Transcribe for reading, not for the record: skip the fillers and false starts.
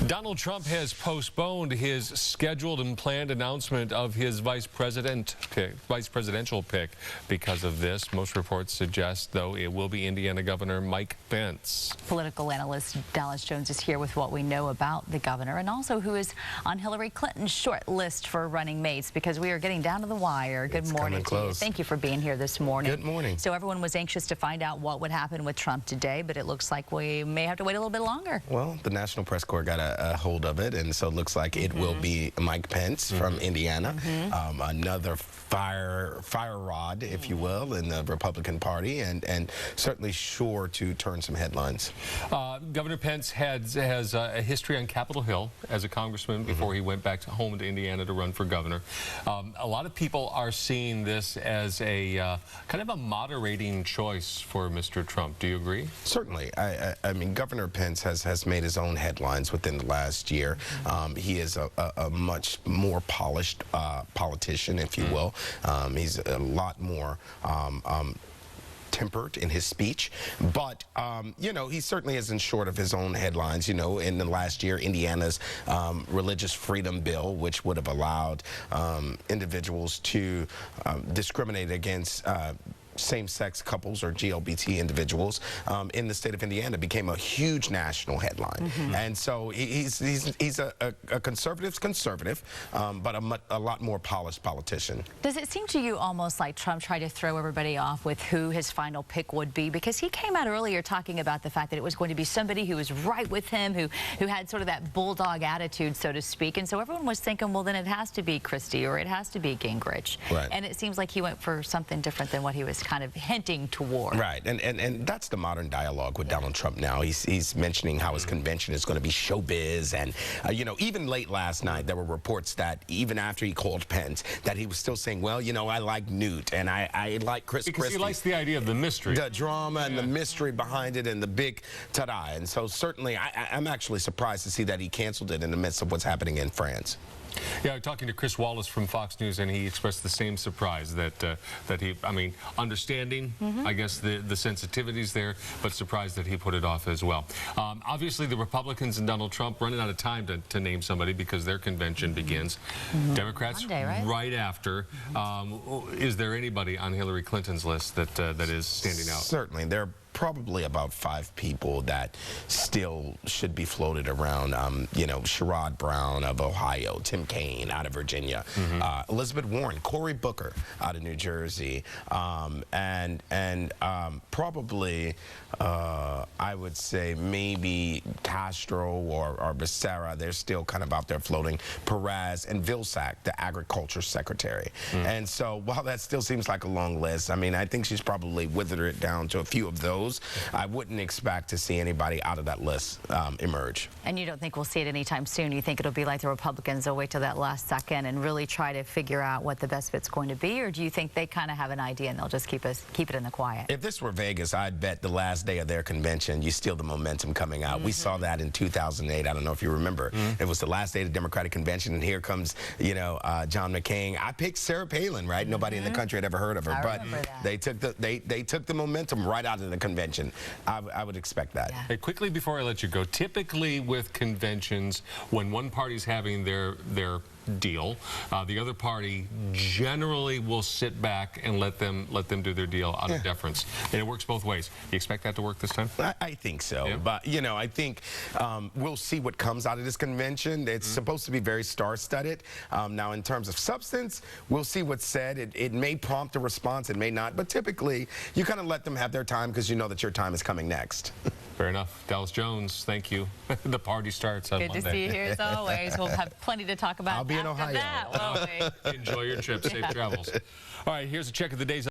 Donald Trump has postponed his scheduled and planned announcement of his vice presidential pick because of this. Most reports suggest, though, it will be Indiana Governor Mike Pence. Political analyst Dallas Jones is here with what we know about the governor and also who is on Hillary Clinton's short list for running mates, because we are getting down to the wire. Good morning to you. Thank you for being here this morning. Good morning. So everyone was anxious to find out what would happen with Trump today, but it looks like we may have to wait a little bit longer. Well, the National Press Corps got a hold of it, and so it looks like it will be Mike Pence from Indiana, another fire rod, if you will, in the Republican Party, and certainly sure to turn some headlines. Governor Pence has a history on Capitol Hill as a congressman before he went back home to Indiana to run for governor. A lot of people are seeing this as a kind of a moderating choice for Mr. Trump. Do you agree? Certainly. I mean, Governor Pence has made his own headlines within the last year. He is a much more polished politician, if you will. He's a lot more tempered in his speech, but you know, he certainly isn't short of his own headlines. You know, in the last year, Indiana's religious freedom bill, which would have allowed individuals to discriminate against same-sex couples or GLBT individuals in the state of Indiana, became a huge national headline. And so he's a conservative's conservative, but a lot more polished politician. Does it seem to you almost like Trump tried to throw everybody off with who his final pick would be? Because he came out earlier talking about the fact that it was going to be somebody who was right with him, who had sort of that bulldog attitude, so to speak. And so everyone was thinking, well, then it has to be Christie or it has to be Gingrich. Right. And it seems like he went for something different than what he was kind of hinting toward. Right, and that's the modern dialogue with Donald Trump now. He's mentioning how his convention is going to be showbiz, and you know, even late last night there were reports that even after he called Pence, that he was still saying, well, you know, I like Newt and I like Christie. Because he likes the idea of the mystery. The drama and the mystery behind it and the big ta-da. And so certainly I'm actually surprised to see that he canceled it in the midst of what's happening in France. Yeah, talking to Chris Wallace from Fox News, and he expressed the same surprise that he, I mean, understanding, I guess, the sensitivities there, but surprised that he put it off as well. Obviously, the Republicans and Donald Trump running out of time to name somebody because their convention begins. Democrats Monday, right after. Is there anybody on Hillary Clinton's list that is standing out? Certainly. There are probably about 5 people that still should be floated around. You know, Sherrod Brown of Ohio, Tim Kaine out of Virginia, Elizabeth Warren, Cory Booker out of New Jersey, and probably I would say maybe Castro or Becerra. They're still kind of out there floating. Perez and Vilsack, the Agriculture Secretary. And so while that still seems like a long list, I mean, I think she's probably withered it down to a few of those. I wouldn't expect to see anybody out of that list emerge. And you don't think we'll see it anytime soon? You think it'll be like the Republicans, they'll wait till that last second and really try to figure out what the best fit's going to be? Or do you think they kind of have an idea and they'll just keep it in the quiet? If this were Vegas, I'd bet the last day of their convention, you steal the momentum coming out. We saw that in 2008. I don't know if you remember. It was the last day of the Democratic convention, and here comes, you know, John McCain. I picked Sarah Palin, right? Nobody in the country had ever heard of her, but they took the momentum right out of the convention. I would expect that. Hey, quickly before I let you go, typically with conventions, when one party's having their deal, the other party generally will sit back and let them do their deal out of deference. And it works both ways. You expect that to work this time? I think so. But, you know, I think we'll see what comes out of this convention. It's supposed to be very star-studded. Now, in terms of substance, we'll see what's said. It may prompt a response, it may not. But typically, you kind of let them have their time because you know that your time is coming next. Fair enough. Dallas Jones, thank you. The party starts on Monday. Good to see you here as always. We'll have plenty to talk about. I'll be in Ohio. That, won't we? Enjoy your trip. Safe travels. All right, here's a check of the day's